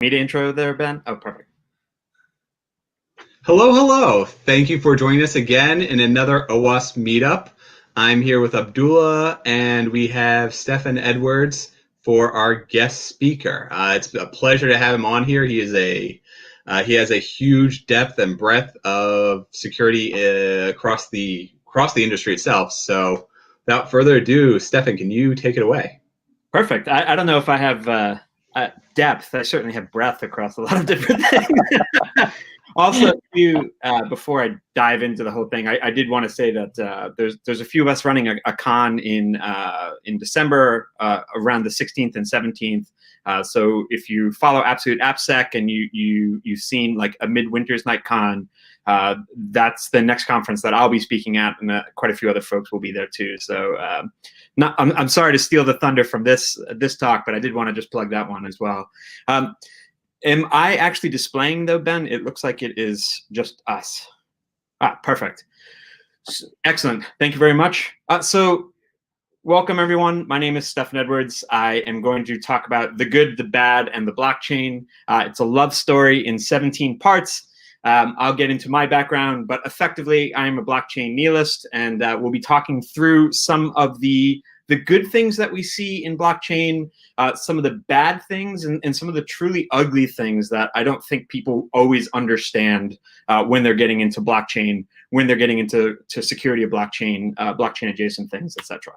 Me to intro there, Ben? Oh, perfect. Hello, hello. Thank you for joining us again in another OWASP meetup. I'm here with Abdullah, and we have Stefan Edwards for our guest speaker. It's a pleasure to have him on here. He has a huge depth and breadth of security across the industry itself. So, without further ado, Stefan, can you take it away? Perfect. I don't know if I have depth. I certainly have breadth across a lot of different things. Also, before I dive into the whole thing, I did want to say that there's a few of us running a con in December around the 16th and 17th. So if you follow Absolute AppSec and you've seen like a Midwinter's Night Con, that's the next conference that I'll be speaking at, and quite a few other folks will be there too. So I'm sorry to steal the thunder from this talk, but I did want to just plug that one as well. Am I actually displaying though, Ben? It looks like it is just us. Perfect. Excellent. Thank you very much. So welcome everyone. My name is Stefan Edwards. I am going to talk about the good, the bad, and the blockchain. It's a love story in 17 parts. I'll get into my background, but effectively I'm a blockchain nihilist, and we'll be talking through some of the good things that we see in blockchain, some of the bad things, and some of the truly ugly things that I don't think people always understand when they're getting into blockchain, when they're getting into security of blockchain, blockchain adjacent things, etc.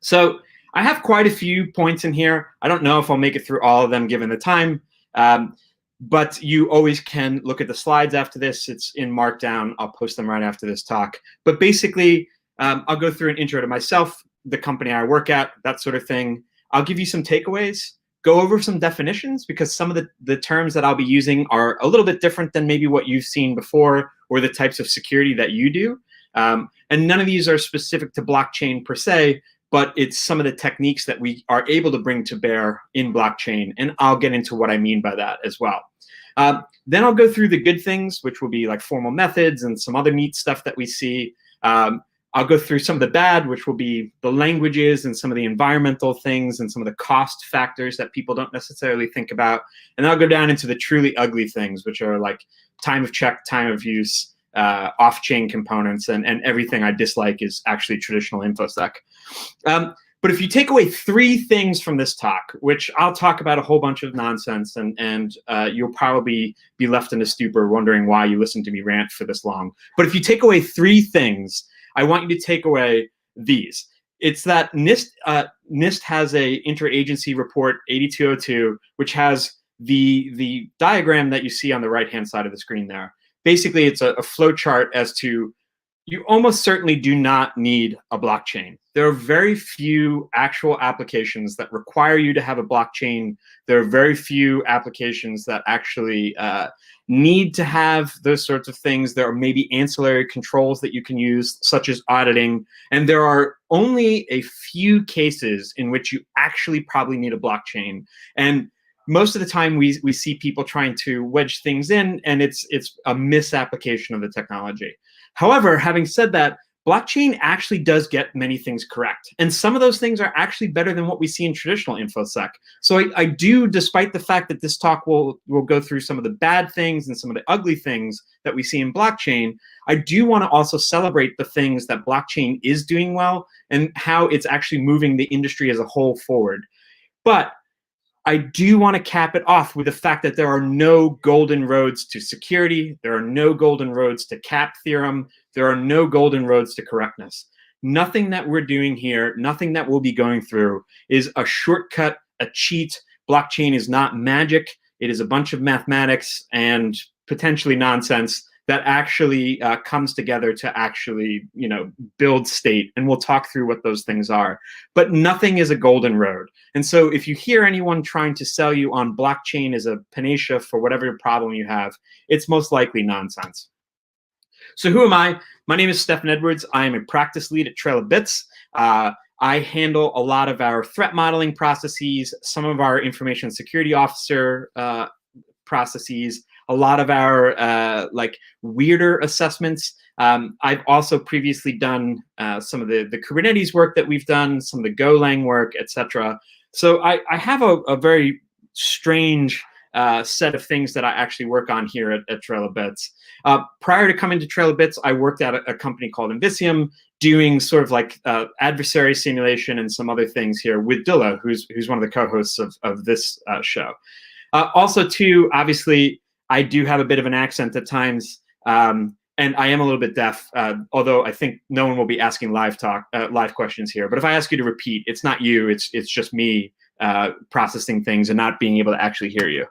So I have quite a few points in here. I don't know if I'll make it through all of them given the time, but you always can look at the slides after this. It's in Markdown. I'll post them right after this talk. But basically, I'll go through an intro to myself, the company I work at, that sort of thing. I'll give you some takeaways, go over some definitions, because some of the terms that I'll be using are a little bit different than maybe what you've seen before or the types of security that you do. And none of these are specific to blockchain per se, but it's some of the techniques that we are able to bring to bear in blockchain. And I'll get into what I mean by that as well. Then I'll go through the good things, which will be like formal methods and some other neat stuff that we see. I'll go through some of the bad, which will be the languages and some of the environmental things and some of the cost factors that people don't necessarily think about. And I'll go down into the truly ugly things, which are like time of check, time of use, off-chain components, and everything I dislike is actually traditional InfoSec. But if you take away three things from this talk, which I'll talk about a whole bunch of nonsense, and you'll probably be left in a stupor wondering why you listened to me rant for this long. But if you take away three things, I want you to take away these. It's that NIST has a interagency report 8202, which has the diagram that you see on the right-hand side of the screen there. Basically, it's a flow chart as to you almost certainly do not need a blockchain. There are very few actual applications that require you to have a blockchain. There are very few applications that actually need to have those sorts of things. There are maybe ancillary controls that you can use, such as auditing. And there are only a few cases in which you actually probably need a blockchain. And most of the time we see people trying to wedge things in, and it's a misapplication of the technology. However, having said that, blockchain actually does get many things correct. And some of those things are actually better than what we see in traditional InfoSec. So I do, despite the fact that this talk will go through some of the bad things and some of the ugly things that we see in blockchain, I do want to also celebrate the things that blockchain is doing well and how it's actually moving the industry as a whole forward. But I do want to cap it off with the fact that there are no golden roads to security. There are no golden roads to CAP theorem. There are no golden roads to correctness. Nothing that we're doing here, nothing that we'll be going through is a shortcut, a cheat. Blockchain is not magic. It is a bunch of mathematics and potentially nonsense that actually comes together to actually, build state. And we'll talk through what those things are. But nothing is a golden road. And so if you hear anyone trying to sell you on blockchain as a panacea for whatever problem you have, it's most likely nonsense. So who am I? My name is Stefan Edwards. I am a practice lead at Trail of Bits. I handle a lot of our threat modeling processes, some of our information security officer processes, a lot of our weirder assessments. I've also previously done some of the Kubernetes work that we've done, some of the Golang work, etc. So I have a very strange set of things that I actually work on here at Trail of Bits. Prior to coming to Trail of Bits, I worked at a company called Invisium, doing sort of like adversary simulation and some other things here with Dilla, who's one of the co-hosts of this show. Also, too, obviously, I do have a bit of an accent at times, and I am a little bit deaf, although I think no one will be asking live questions here. But if I ask you to repeat, it's not you, it's just me processing things and not being able to actually hear you.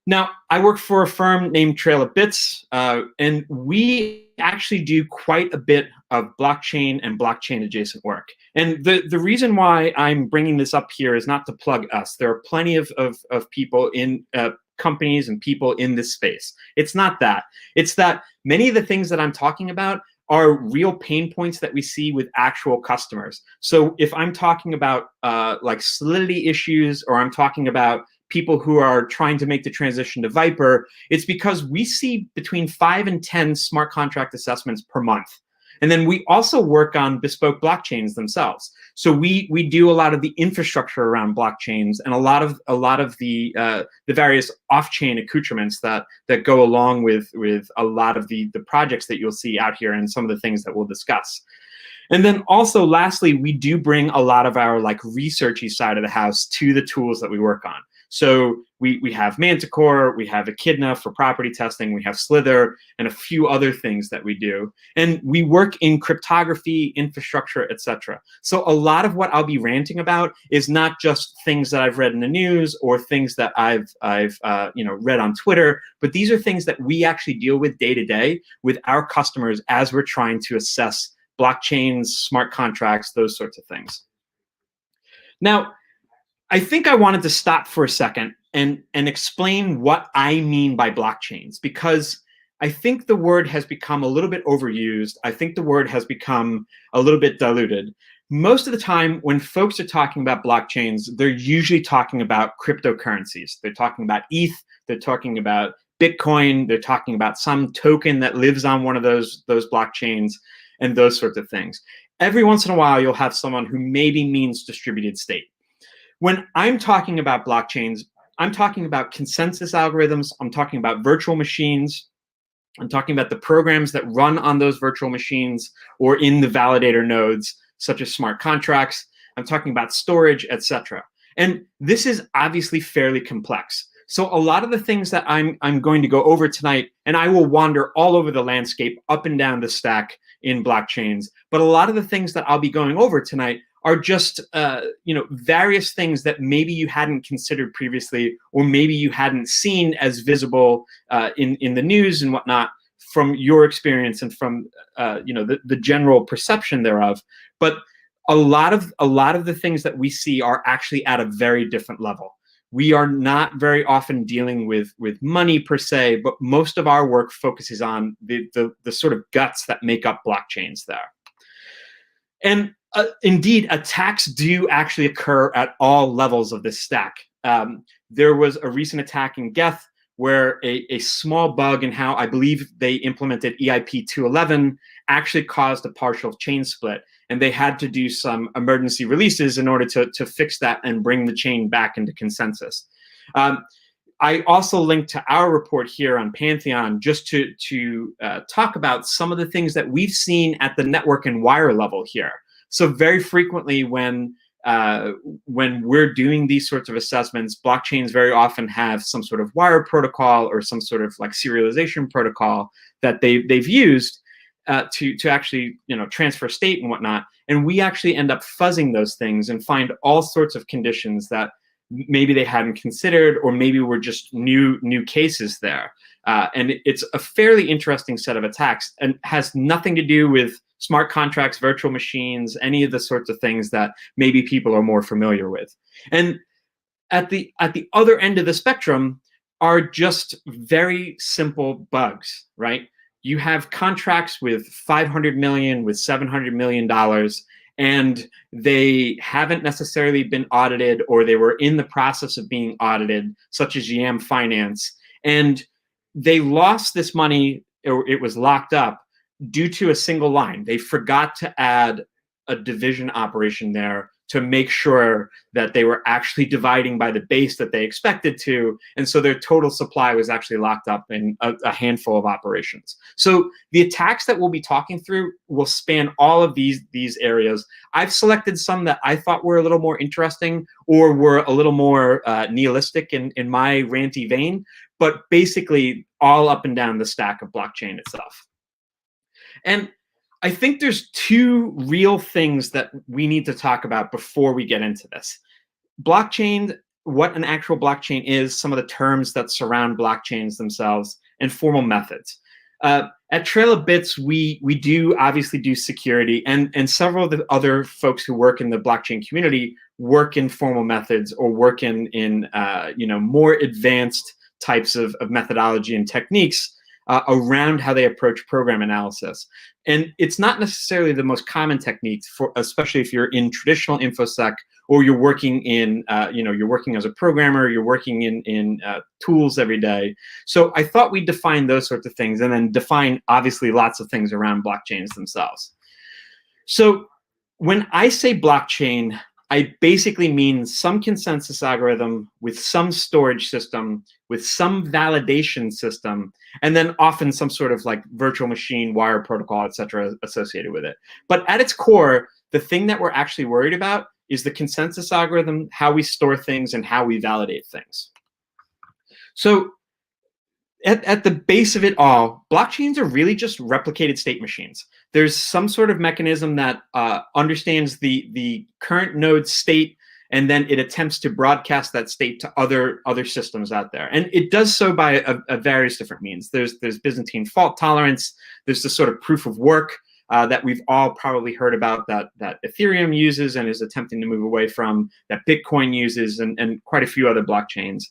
Now, I work for a firm named Trail of Bits, and we actually do quite a bit of blockchain and blockchain adjacent work. And the reason why I'm bringing this up here is not to plug us. There are plenty of people in companies and people in this space. It's not that. It's that many of the things that I'm talking about are real pain points that we see with actual customers. So if I'm talking about like Solidity issues, or I'm talking about people who are trying to make the transition to Vyper, it's because we see between 5 and 10 smart contract assessments per month. And then we also work on bespoke blockchains themselves. So we do a lot of the infrastructure around blockchains and a lot of the various off-chain accoutrements that go along with a lot of the projects that you'll see out here and some of the things that we'll discuss. And then also, lastly, we do bring a lot of our like researchy side of the house to the tools that we work on. So we have Manticore, we have Echidna for property testing, we have Slither, and a few other things that we do. And we work in cryptography, infrastructure, etc. So a lot of what I'll be ranting about is not just things that I've read in the news or things that I've read on Twitter, but these are things that we actually deal with day to day with our customers as we're trying to assess blockchains, smart contracts, those sorts of things. Now, I think I wanted to stop for a second and explain what I mean by blockchains, because I think the word has become a little bit overused. I think the word has become a little bit diluted. Most of the time when folks are talking about blockchains, they're usually talking about cryptocurrencies. They're talking about ETH, they're talking about Bitcoin, they're talking about some token that lives on one of those blockchains and those sorts of things. Every once in a while, you'll have someone who maybe means distributed state. When I'm talking about blockchains, I'm talking about consensus algorithms, I'm talking about virtual machines, I'm talking about the programs that run on those virtual machines or in the validator nodes, such as smart contracts, I'm talking about storage, etc. And this is obviously fairly complex. So a lot of the things that I'm going to go over tonight, and I will wander all over the landscape, up and down the stack in blockchains, but a lot of the things that I'll be going over tonight are just various things that maybe you hadn't considered previously, or maybe you hadn't seen as visible in the news and whatnot from your experience and from the general perception thereof. But a lot of the things that we see are actually at a very different level. We are not very often dealing with money per se, but most of our work focuses on the sort of guts that make up blockchains there. And indeed, attacks do actually occur at all levels of this stack. There was a recent attack in Geth where a small bug in how I believe they implemented EIP 211 actually caused a partial chain split. And they had to do some emergency releases in order to fix that and bring the chain back into consensus. I also linked to our report here on Pantheon just to talk about some of the things that we've seen at the network and wire level here. So very frequently when we're doing these sorts of assessments, blockchains very often have some sort of wire protocol or some sort of like serialization protocol that they've used to actually transfer state and whatnot. And we actually end up fuzzing those things and find all sorts of conditions that maybe they hadn't considered, or maybe were just new cases there. And it's a fairly interesting set of attacks and has nothing to do with smart contracts, virtual machines, any of the sorts of things that maybe people are more familiar with. And at the other end of the spectrum are just very simple bugs, right? You have contracts with 500 million, with $700 million, and they haven't necessarily been audited, or they were in the process of being audited, such as Yam Finance, and they lost this money, or it was locked up due to a single line. They forgot to add a division operation there to make sure that they were actually dividing by the base that they expected to. And so their total supply was actually locked up in a handful of operations. So the attacks that we'll be talking through will span all of these areas. I've selected some that I thought were a little more interesting or were a little more nihilistic in my ranty vein, but basically all up and down the stack of blockchain itself. And I think there's two real things that we need to talk about before we get into this. Blockchain, what an actual blockchain is, some of the terms that surround blockchains themselves, and formal methods. At Trail of Bits, we do obviously do security, and several of the other folks who work in the blockchain community work in formal methods or work in more advanced types of methodology and techniques around how they approach program analysis. And it's not necessarily the most common technique, especially if you're in traditional InfoSec or you're working in, you're working as a programmer, you're working in tools every day. So I thought we'd define those sorts of things and then define, obviously, lots of things around blockchains themselves. So when I say blockchain, I basically mean some consensus algorithm with some storage system, with some validation system, and then often some sort of like virtual machine, wire protocol, et cetera, associated with it. But at its core, the thing that we're actually worried about is the consensus algorithm, how we store things, and how we validate things. So at the base of it all, blockchains are really just replicated state machines. There's some sort of mechanism that understands the current node's state, and then it attempts to broadcast that state to other systems out there. And it does so by a various different means. There's Byzantine fault tolerance. There's the sort of proof of work that we've all probably heard about that Ethereum uses and is attempting to move away from, that Bitcoin uses, and quite a few other blockchains.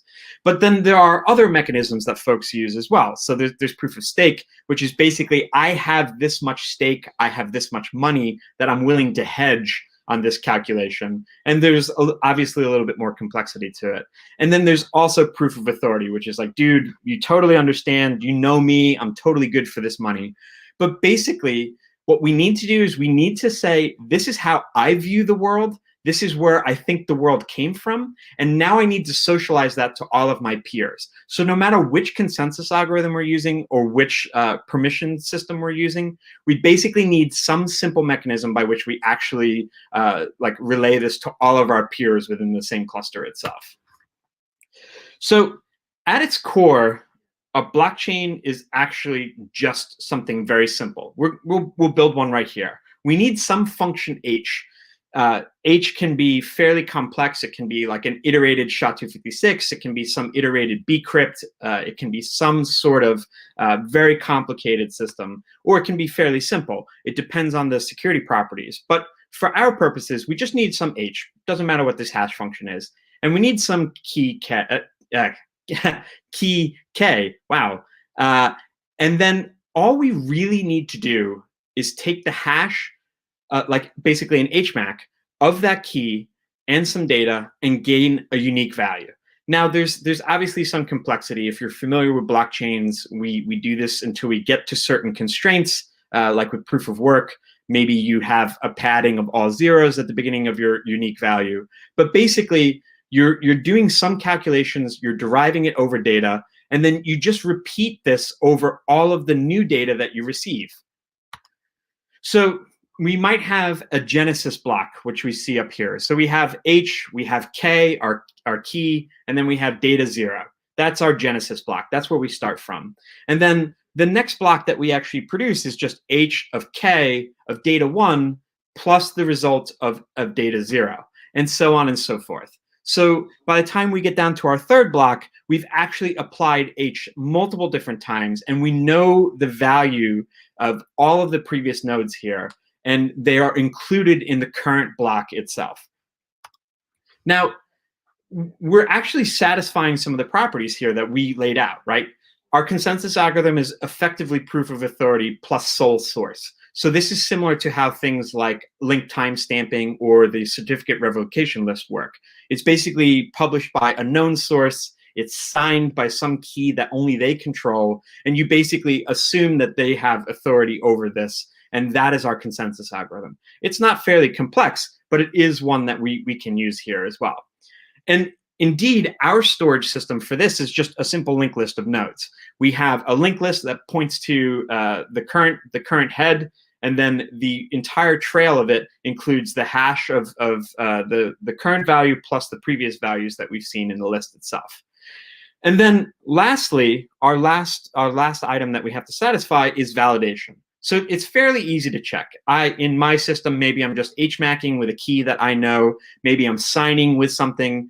But then there are other mechanisms that folks use as well. So there's proof of stake, which is basically, I have this much stake, I have this much money that I'm willing to hedge on this calculation. And there's obviously a little bit more complexity to it. And then there's also proof of authority, which is like, dude, you totally understand, you know me, I'm totally good for this money. But basically, what we need to do is we need to say, this is how I view the world. This is where I think the world came from. And now I need to socialize that to all of my peers. So no matter which consensus algorithm we're using or which permission system we're using, we basically need some simple mechanism by which we actually relay this to all of our peers within the same cluster itself. So at its core, a blockchain is actually just something very simple. We'll build one right here. We need some function H. H can be fairly complex. It can be like an iterated SHA-256. It can be some iterated bcrypt. It can be some sort of very complicated system, or it can be fairly simple. It depends on the security properties. But for our purposes, we just need some H. Doesn't matter what this hash function is. And we need some key K. Wow. And then all we really need to do is take the hash, like basically an HMAC of that key and some data, and gain a unique value. Now, there's obviously some complexity. If you're familiar with blockchains, we do this until we get to certain constraints, like with proof of work. Maybe you have a padding of all zeros at the beginning of your unique value. But basically, you're doing some calculations, you're deriving it over data, and then you just repeat this over all of the new data that you receive. So we might have a genesis block, which we see up here. So we have H, we have K, our key, and then we have data 0. That's our genesis block. That's where we start from. And then the next block that we actually produce is just H of K of data 1 plus the result of data 0, and so on and so forth. So by the time we get down to our third block, we've actually applied H multiple different times, and we know the value of all of the previous nodes here, and they are included in the current block itself. Now, we're actually satisfying some of the properties here that we laid out, right? Our consensus algorithm is effectively proof of authority plus sole source. So this is similar to how things like linked timestamping or the certificate revocation list work. It's basically published by a known source. It's signed by some key that only they control. And you basically assume that they have authority over this. and that is our consensus algorithm. It's not fairly complex, but it is one that we can use here as well. And indeed, our storage system for this is just a simple linked list of nodes. We have a linked list that points to the current head, and then the entire trail of it includes the hash of the current value plus the previous values that we've seen in the list itself. And then lastly, our last item that we have to satisfy is validation. So it's fairly easy to check. In my system, maybe I'm just HMACing with a key that I know. Maybe I'm signing with something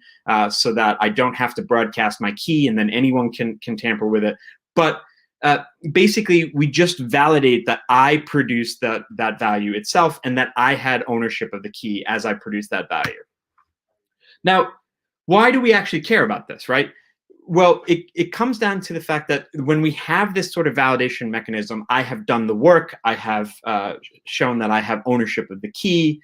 so that I don't have to broadcast my key and then anyone can tamper with it. But basically, we just validate that I produced that value itself and that I had ownership of the key as I produced that value. Now, why do we actually care about this, right? Well, it comes down to the fact that when we have this sort of validation mechanism, I have done the work, I have shown that I have ownership of the key.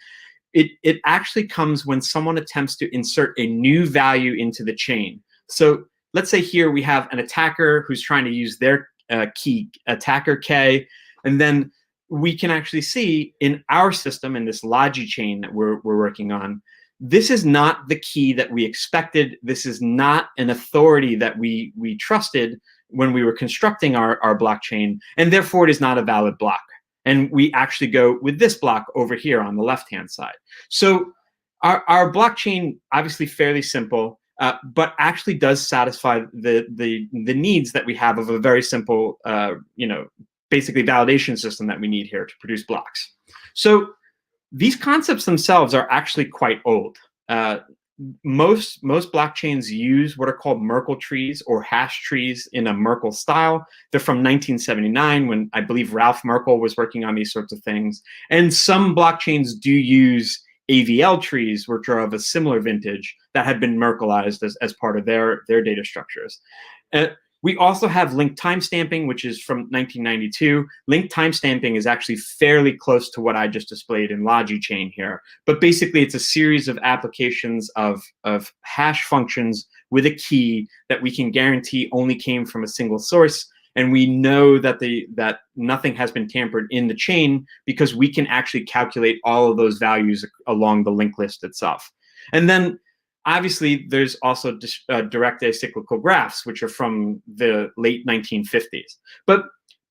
It actually comes when someone attempts to insert a new value into the chain. So let's say here we have an attacker who's trying to use their key, attacker K, and then we can actually see in our system, in this logi chain that we're working on, this is not the key that we expected. This is not an authority that we trusted when we were constructing our blockchain, and therefore it is not a valid block. And we actually go with this block over here on the left-hand side. So our blockchain, obviously fairly simple, but actually does satisfy the needs that we have of a very simple, basically validation system that we need here to produce blocks. So these concepts themselves are actually quite old. Most blockchains use what are called Merkle trees or hash trees in a Merkle style. They're from 1979 when I believe Ralph Merkle was working on these sorts of things. And some blockchains do use AVL trees, which are of a similar vintage that had been Merkleized as part of their data structures. We also have linked timestamping, which is from 1992. Linked timestamping is actually fairly close to what I just displayed in logi chain here. But basically, it's a series of applications of hash functions with a key that we can guarantee only came from a single source. And we know that that nothing has been tampered in the chain because we can actually calculate all of those values along the linked list itself. And then obviously, there's also direct acyclical graphs, which are from the late 1950s. But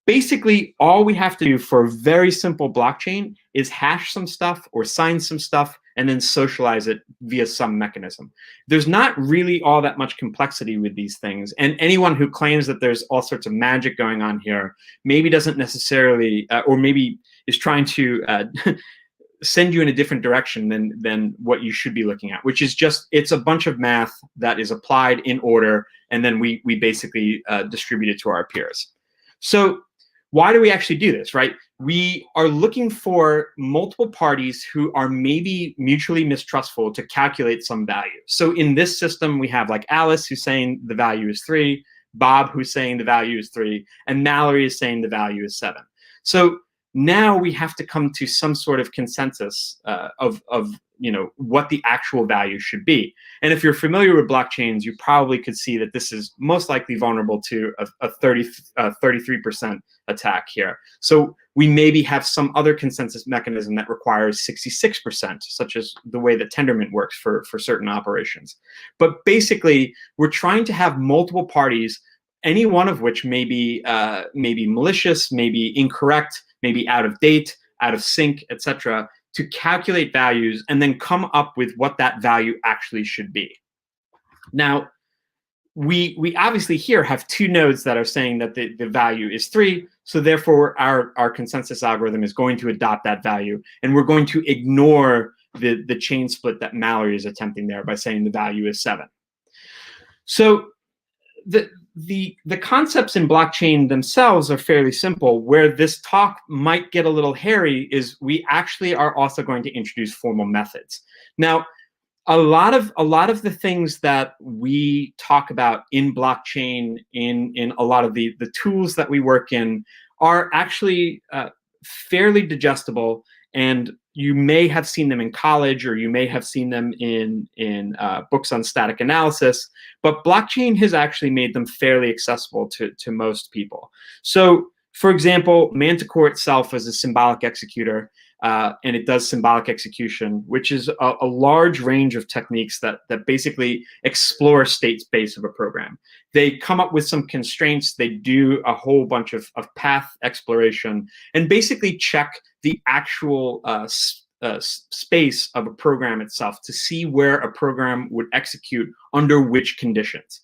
basically, all we have to do for a very simple blockchain is hash some stuff or sign some stuff and then socialize it via some mechanism. There's not really all that much complexity with these things. And anyone who claims that there's all sorts of magic going on here maybe doesn't necessarily, or maybe is trying to send you in a different direction than what you should be looking at, which is just, it's a bunch of math that is applied in order, and then we basically distribute it to our peers. So why do we actually do this, right? We are looking for multiple parties who are maybe mutually mistrustful to calculate some value. So in this system, we have like Alice who's saying the value is 3, Bob who's saying the value is 3, and Mallory is saying the value is 7. So now we have to come to some sort of consensus of what the actual value should be. And if you're familiar with blockchains, you probably could see that this is most likely vulnerable to a 33% attack here. So we maybe have some other consensus mechanism that requires 66%, such as the way that Tendermint works for certain operations. But basically, we're trying to have multiple parties, any one of which may be malicious, maybe incorrect, maybe out of date, out of sync, etc., to calculate values and then come up with what that value actually should be. Now, we obviously here have 2 nodes that are saying that the value is 3, so therefore our consensus algorithm is going to adopt that value, and we're going to ignore the chain split that Mallory is attempting there by saying the value is 7. So the concepts in blockchain themselves are fairly simple. Where this talk might get a little hairy is we actually are also going to introduce formal methods. Now, a lot of the things that we talk about in blockchain, in a lot of the tools that we work in, are actually fairly digestible, and you may have seen them in college, or you may have seen them in books on static analysis, but blockchain has actually made them fairly accessible to most people. So For example, Manticore itself is a symbolic executor, and it does symbolic execution, which is a large range of techniques that basically explore state space of a program. They come up with some constraints. They do a whole bunch of path exploration and basically check the actual space of a program itself to see where a program would execute under which conditions.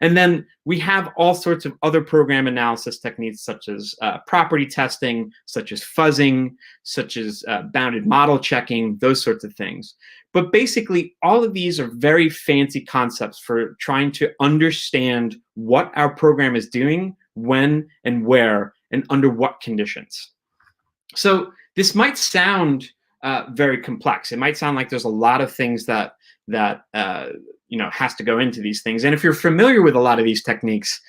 And then we have all sorts of other program analysis techniques, such as property testing, such as fuzzing, such as bounded model checking, those sorts of things. But basically, all of these are very fancy concepts for trying to understand what our program is doing, when and where, and under what conditions. So this might sound very complex. It might sound like there's a lot of things that has to go into these things. And if you're familiar with a lot of these techniques,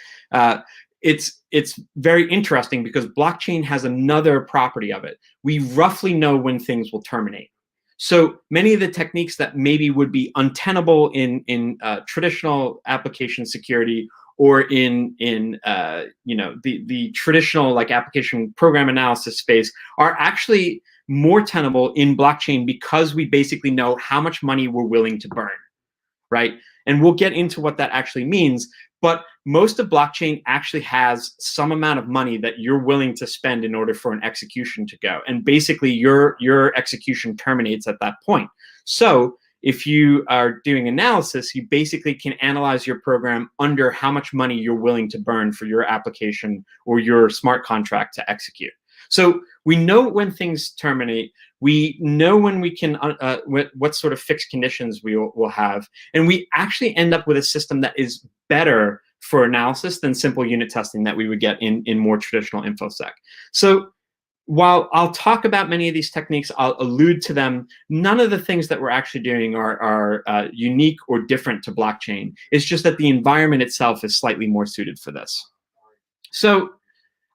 it's very interesting because blockchain has another property of it. We roughly know when things will terminate. So many of the techniques that maybe would be untenable in traditional application security or in the traditional like application program analysis space are actually more tenable in blockchain because we basically know how much money we're willing to burn, right? And we'll get into what that actually means, but most of blockchain actually has some amount of money that you're willing to spend in order for an execution to go. And basically your execution terminates at that point. So if you are doing analysis, you basically can analyze your program under how much money you're willing to burn for your application or your smart contract to execute. So we know when things terminate. We know when we can, what sort of fixed conditions we will have. And we actually end up with a system that is better for analysis than simple unit testing that we would get in more traditional InfoSec. So while I'll talk about many of these techniques, I'll allude to them. None of the things that we're actually doing are unique or different to blockchain. It's just that the environment itself is slightly more suited for this. So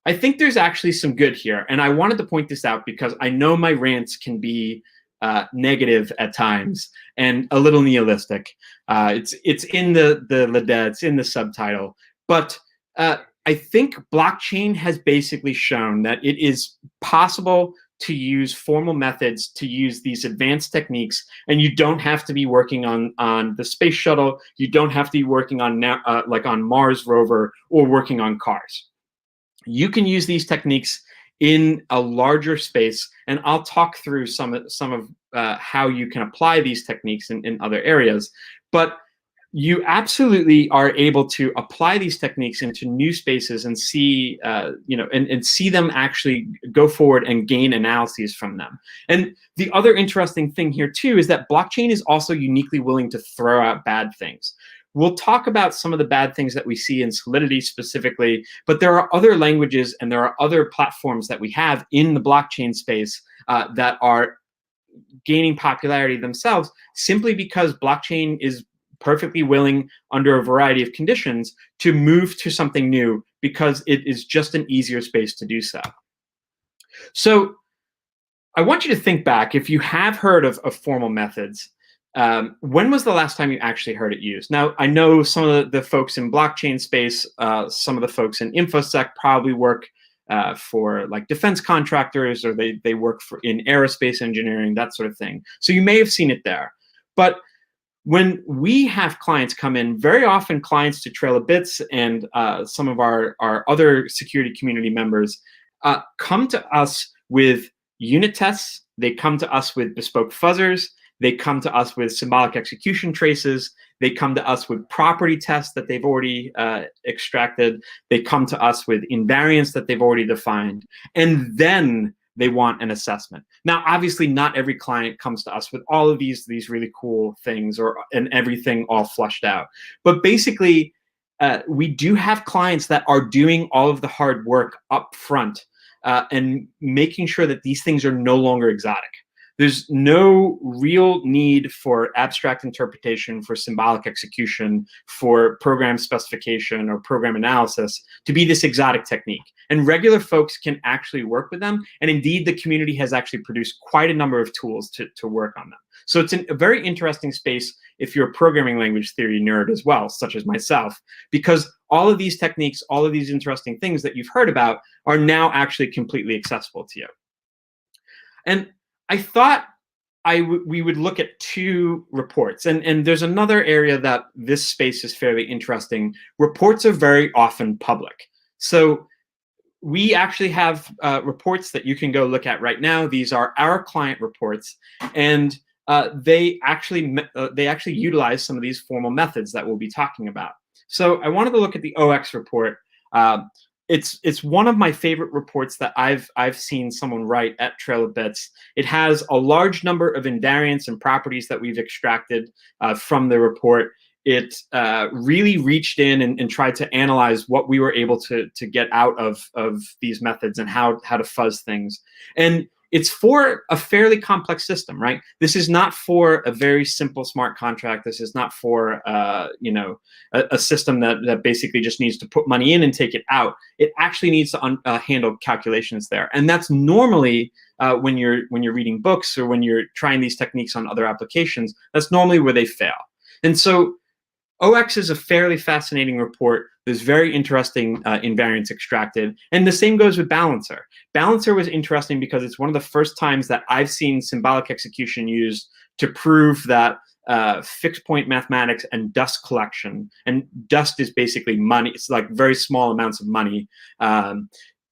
I think there's actually some good here. And I wanted to point this out because I know my rants can be negative at times and a little nihilistic. It's in the LEDET, it's in the subtitle. But I think blockchain has basically shown that it is possible to use formal methods, to use these advanced techniques, and you don't have to be working on the space shuttle. You don't have to be working on like on Mars rover or working on cars. You can use these techniques in a larger space, and I'll talk through some of how you can apply these techniques in other areas. But you absolutely are able to apply these techniques into new spaces and see, and see them actually go forward and gain analyses from them. And the other interesting thing here too is that blockchain is also uniquely willing to throw out bad things. We'll talk about some of the bad things that we see in Solidity specifically, but there are other languages and there are other platforms that we have in the blockchain space that are gaining popularity themselves simply because blockchain is perfectly willing under a variety of conditions to move to something new because it is just an easier space to do so. So I want you to think back, if you have heard of formal methods, when was the last time you actually heard it used? Now, I know some of the folks in blockchain space, some of the folks in InfoSec probably work for like defense contractors, or they work in aerospace engineering, that sort of thing. So you may have seen it there. But when we have clients come in, very often clients to Trail of Bits and some of our other security community members come to us with unit tests. They come to us with bespoke fuzzers. They come to us with symbolic execution traces. They come to us with property tests that they've already extracted. They come to us with invariants that they've already defined. And then they want an assessment. Now, obviously, not every client comes to us with all of these really cool things and everything all flushed out. But basically, we do have clients that are doing all of the hard work up front and making sure that these things are no longer exotic. There's no real need for abstract interpretation, for symbolic execution, for program specification or program analysis to be this exotic technique. And regular folks can actually work with them. And indeed, the community has actually produced quite a number of tools to work on them. So it's a very interesting space if you're a programming language theory nerd as well, such as myself, because all of these techniques, all of these interesting things that you've heard about are now actually completely accessible to you. And I thought we would look at two reports. And there's another area that this space is fairly interesting. Reports are very often public. So we actually have reports that you can go look at right now. These are our client reports, and they actually utilize some of these formal methods that we'll be talking about. So I wanted to look at the OX report. It's one of my favorite reports that I've seen someone write at Trail of Bits. It has a large number of invariants and properties that we've extracted from the report. It really reached in and tried to analyze what we were able to get out of these methods and how to fuzz things. And it's for a fairly complex system, right? This is not for a very simple smart contract. This is not for a system that basically just needs to put money in and take it out. It actually needs to handle calculations there, and that's normally when you're reading books or when you're trying these techniques on other applications. That's normally where they fail. And so OX is a fairly fascinating report. There's very interesting invariants extracted. And the same goes with Balancer. Balancer was interesting because it's one of the first times that I've seen symbolic execution used to prove that fixed point mathematics and dust collection, and dust is basically money, it's like very small amounts of money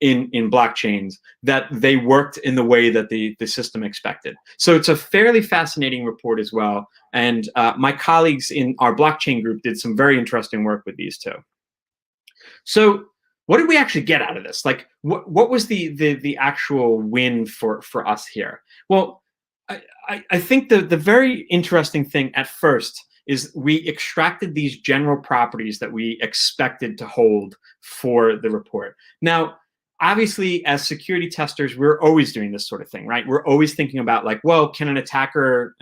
in blockchains, that they worked in the way that the system expected. So it's a fairly fascinating report as well. And my colleagues in our blockchain group did some very interesting work with these two. So what did we actually get out of this? Like, what was the actual win for us here? Well, I think the very interesting thing at first is we extracted these general properties that we expected to hold for the report. Now, obviously, as security testers, we're always doing this sort of thing, right? We're always thinking about, like, well, can an attacker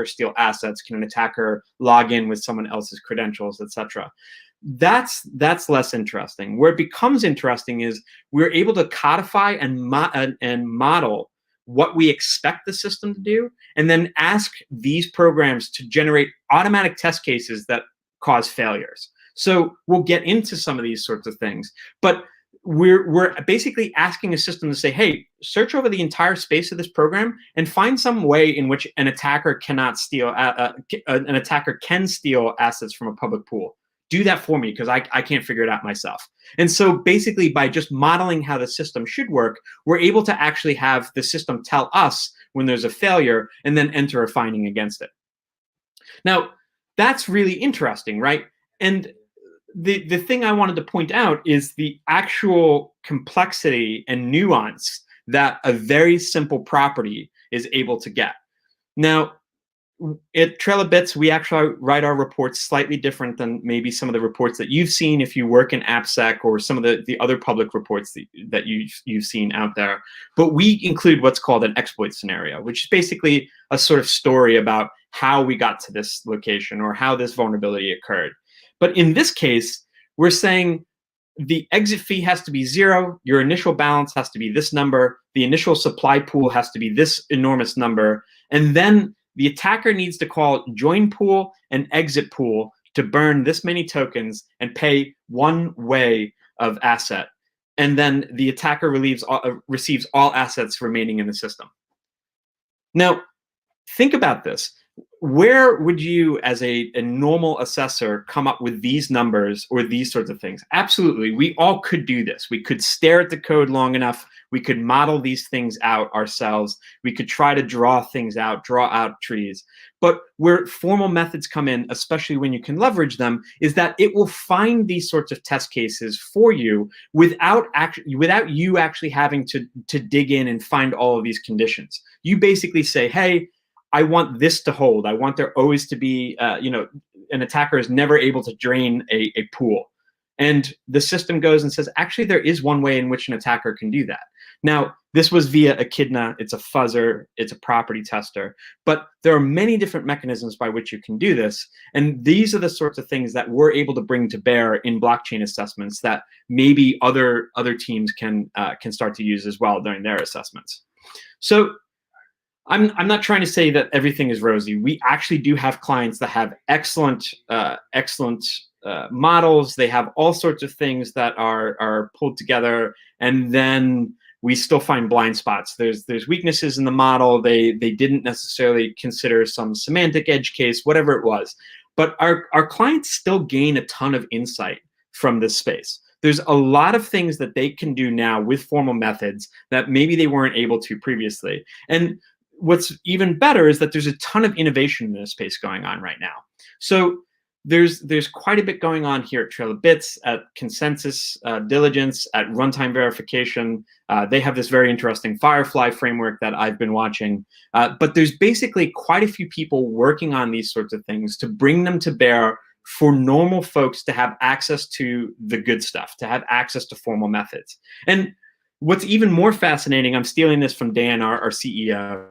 steal assets? Can an attacker log in with someone else's credentials, etc.? That's less interesting. Where it becomes interesting is we're able to codify and model what we expect the system to do, and then ask these programs to generate automatic test cases that cause failures. So we'll get into some of these sorts of things, but we're basically asking a system to say, hey, search over the entire space of this program and find some way in which an attacker cannot steal, an attacker can steal assets from a public pool. Do that for me, because I can't figure it out myself. And so basically, by just modeling how the system should work, we're able to actually have the system tell us when there's a failure and then enter a finding against it. Now, that's really interesting, right? And the thing I wanted to point out is the actual complexity and nuance that a very simple property is able to get. Now, at Trail of Bits, we actually write our reports slightly different than maybe some of the reports that you've seen if you work in AppSec, or some of the other public reports that you've seen out there. But we include what's called an exploit scenario, which is basically a sort of story about how we got to this location or how this vulnerability occurred. But in this case, we're saying the exit fee has to be 0, your initial balance has to be this number, the initial supply pool has to be this enormous number, and then the attacker needs to call join pool and exit pool to burn this many tokens and pay one way of asset. And then the attacker receives all assets remaining in the system. Now, think about this. Where would you, as a normal assessor, come up with these numbers or these sorts of things? Absolutely, we all could do this. We could stare at the code long enough. We could model these things out ourselves. We could try to draw things out, draw out trees. But where formal methods come in, especially when you can leverage them, is that it will find these sorts of test cases for you without you actually having to dig in and find all of these conditions. You basically say, hey, I want this to hold. I want there always to be, an attacker is never able to drain a pool. And the system goes and says, actually, there is one way in which an attacker can do that. Now, this was via Echidna. It's a fuzzer. It's a property tester. But there are many different mechanisms by which you can do this. And these are the sorts of things that we're able to bring to bear in blockchain assessments that maybe other teams can start to use as well during their assessments. So I'm not trying to say that everything is rosy. We actually do have clients that have excellent models. They have all sorts of things that are pulled together, and then we still find blind spots. There's weaknesses in the model. They didn't necessarily consider some semantic edge case, whatever it was. But our clients still gain a ton of insight from this space. There's a lot of things that they can do now with formal methods that maybe they weren't able to previously. And what's even better is that there's a ton of innovation in this space going on right now. So there's quite a bit going on here at Trail of Bits, at consensus diligence, at runtime verification. They have this very interesting Firefly framework that I've been watching. But there's basically quite a few people working on these sorts of things to bring them to bear for normal folks to have access to the good stuff, to have access to formal methods. And what's even more fascinating, I'm stealing this from Dan, our CEO,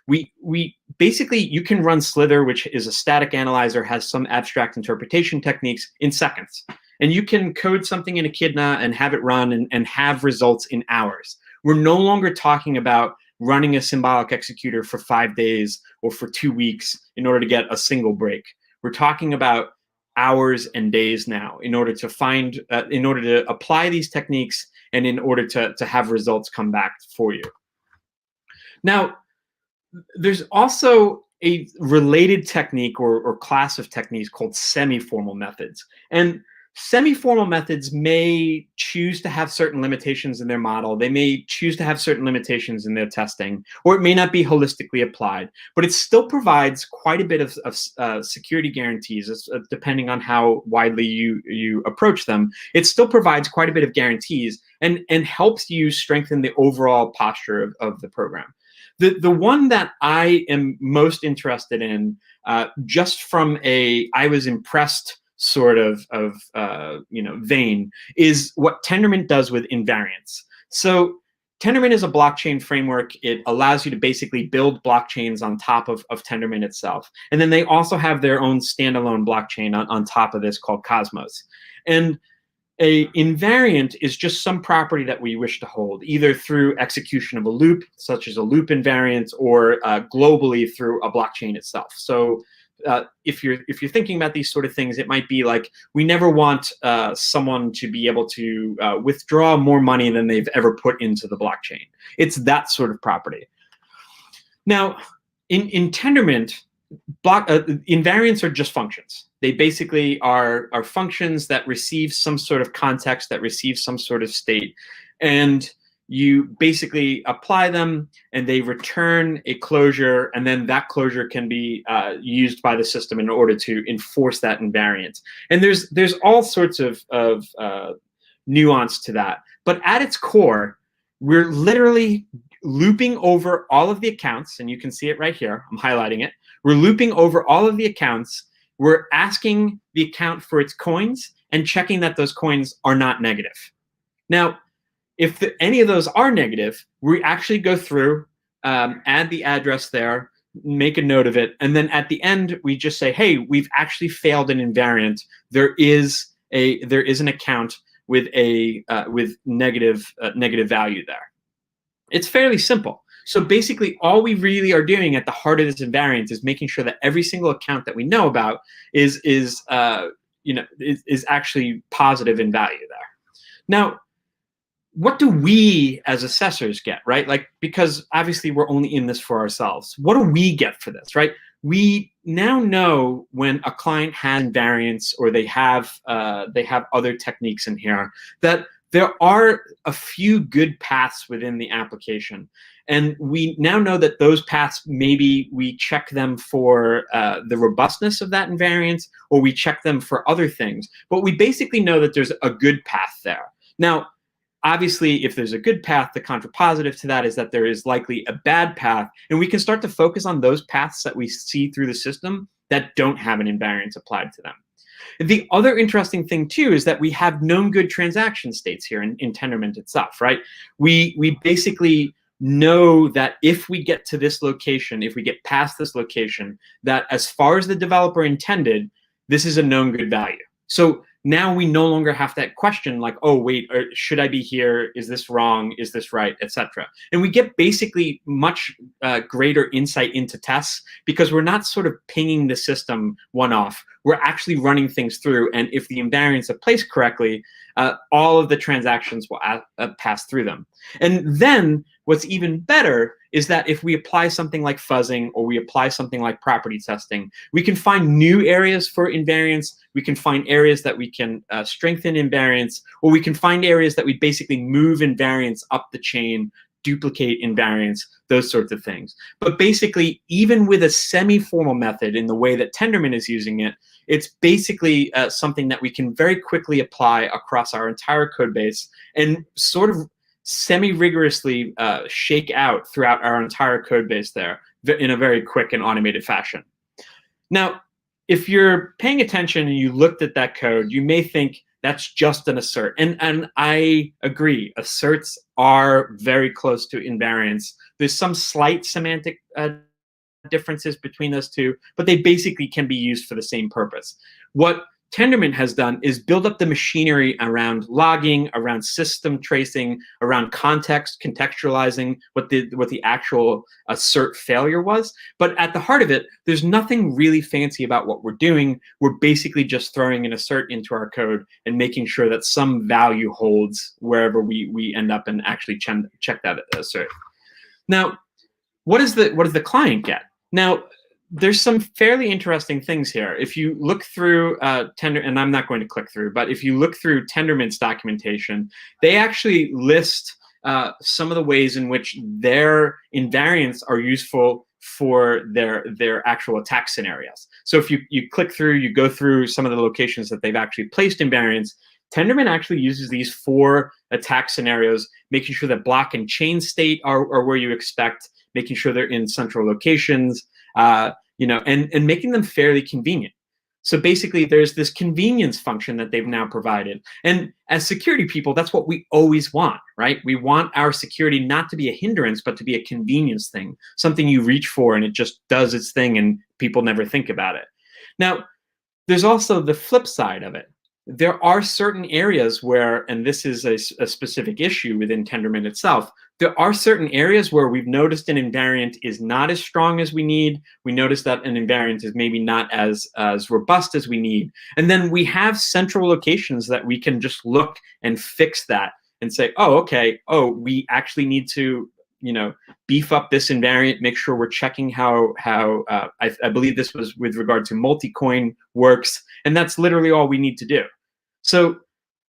we basically, you can run Slither, which is a static analyzer, has some abstract interpretation techniques, in seconds. And you can code something in Echidna and have it run and have results in hours. We're no longer talking about running a symbolic executor for 5 days or for 2 weeks in order to get a single break. We're talking about hours and days now in order to find, in order to apply these techniques and in order to have results come back for you. Now, there's also a related technique or class of techniques called semi-formal methods. And semi-formal methods may choose to have certain limitations in their model. They may choose to have certain limitations in their testing, or it may not be holistically applied, but it still provides quite a bit of security guarantees, depending on how widely you approach them. It still provides quite a bit of guarantees and helps you strengthen the overall posture of the program. The one that I am most interested in, just from I was impressed sort of vein, is what Tendermint does with invariants. So Tendermint is a blockchain framework. It allows you to basically build blockchains on top of Tendermint itself. And then they also have their own standalone blockchain on top of this called Cosmos. And a invariant is just some property that we wish to hold, either through execution of a loop, such as a loop invariant, or globally through a blockchain itself. So if you're thinking about these sort of things, it might be like, we never want someone to be able to withdraw more money than they've ever put into the blockchain. It's that sort of property. Now, in Tendermint, invariants are just functions. They basically are functions that receive some sort of context, that receive some sort of state, and you basically apply them and they return a closure, and then that closure can be used by the system in order to enforce that invariant. And there's all sorts of nuance to that. But at its core, we're literally looping over all of the accounts, and you can see it right here. I'm highlighting it. We're looping over all of the accounts. We're asking the account for its coins and checking that those coins are not negative. Now, if any of those are negative, we actually go through, add the address there, make a note of it, and then at the end we just say, hey, we've actually failed an invariant. There is an account with negative value there. It's fairly simple. So basically, all we really are doing at the heart of this invariant is making sure that every single account that we know about is actually positive in value there. Now, what do we as assessors get, right? Like, because obviously we're only in this for ourselves. What do we get for this, right? We now know when a client has invariants or they have other techniques in here, that there are a few good paths within the application. And we now know that those paths, maybe we check them for the robustness of that invariant, or we check them for other things. But we basically know that there's a good path there. Now, obviously, if there's a good path, the contrapositive to that is that there is likely a bad path. And we can start to focus on those paths that we see through the system that don't have an invariant applied to them. The other interesting thing, too, is that we have known good transaction states here in Tendermint itself, right? We basically know that if we get to this location, if we get past this location, that as far as the developer intended, this is a known good value. So now we no longer have that question like, oh, wait, should I be here? Is this wrong? Is this right? Etc. And we get basically much greater insight into tests because we're not sort of pinging the system one off. We're actually running things through. And if the invariants are placed correctly, all of the transactions will pass through them. And then what's even better is that if we apply something like fuzzing or we apply something like property testing, we can find new areas for invariance. We can find areas that we can strengthen invariance, or we can find areas that we basically move invariance up the chain, duplicate invariance, those sorts of things. But basically, even with a semi-formal method in the way that Tendermint is using it, it's basically something that we can very quickly apply across our entire code base and sort of semi-rigorously shake out throughout our entire code base there in a very quick and automated fashion. Now, if you're paying attention and you looked at that code, you may think that's just an assert. And I agree, asserts are very close to invariance. There's some slight semantic differences between those two, but they basically can be used for the same purpose. What Tendermint has done is build up the machinery around logging, around system tracing, around context, contextualizing what the actual assert failure was. But at the heart of it, there's nothing really fancy about what we're doing. We're basically just throwing an assert into our code and making sure that some value holds wherever we end up and actually check that assert. Now, what does the client get? Now, there's some fairly interesting things here. If you look through and I'm not going to click through, but if you look through Tendermint's documentation, they actually list some of the ways in which their invariants are useful for their actual attack scenarios. So if you click through, you go through some of the locations that they've actually placed invariants, Tendermint actually uses these 4 attack scenarios, making sure that block and chain state are where you expect, making sure they're in central locations, and making them fairly convenient. So basically, there's this convenience function that they've now provided. And as security people, that's what we always want, right? We want our security not to be a hindrance, but to be a convenience thing, something you reach for and it just does its thing and people never think about it. Now, there's also the flip side of it. There are certain areas where, and this is a specific issue within Tendermint itself, there are certain areas where we've noticed an invariant is not as strong as we need. We notice that an invariant is maybe not as robust as we need. And then we have central locations that we can just look and fix that and say, oh, okay, we actually need to beef up this invariant, make sure we're checking how I believe this was with regard to multi-coin works, and that's literally all we need to do. So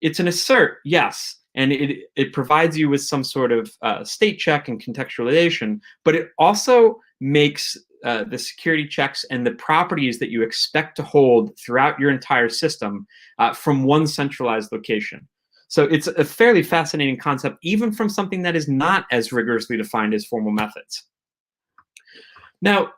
it's an assert, yes, and it provides you with some sort of state check and contextualization, but it also makes the security checks and the properties that you expect to hold throughout your entire system from one centralized location. So it's a fairly fascinating concept, even from something that is not as rigorously defined as formal methods. Now,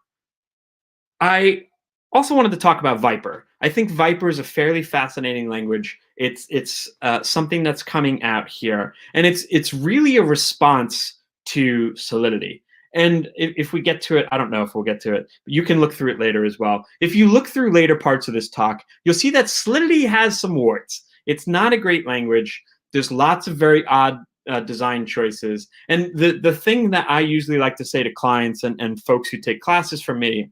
I also wanted to talk about Vyper. I think Vyper is a fairly fascinating language. It's something that's coming out here, and it's really a response to Solidity. And if we get to it, I don't know if we'll get to it, but you can look through it later as well. If you look through later parts of this talk, you'll see that Solidity has some warts. It's not a great language. There's lots of very odd design choices. And the thing that I usually like to say to clients and folks who take classes from me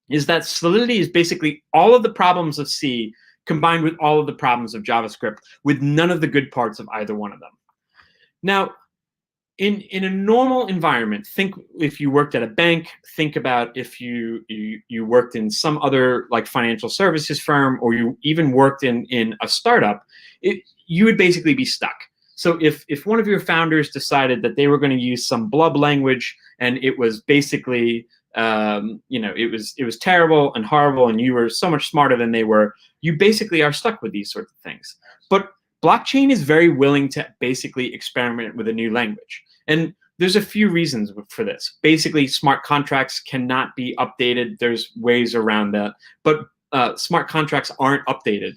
is that Solidity is basically all of the problems of C combined with all of the problems of JavaScript with none of the good parts of either one of them. Now, in a normal environment, think if you worked at a bank, think about if you worked in some other like financial services firm, or you even worked in a startup, you would basically be stuck. So if one of your founders decided that they were going to use some blub language and it was basically it was terrible and horrible and you were so much smarter than they were, you basically are stuck with these sorts of things. But blockchain is very willing to basically experiment with a new language. And there's a few reasons for this. Basically, smart contracts cannot be updated. There's ways around that. But smart contracts aren't updated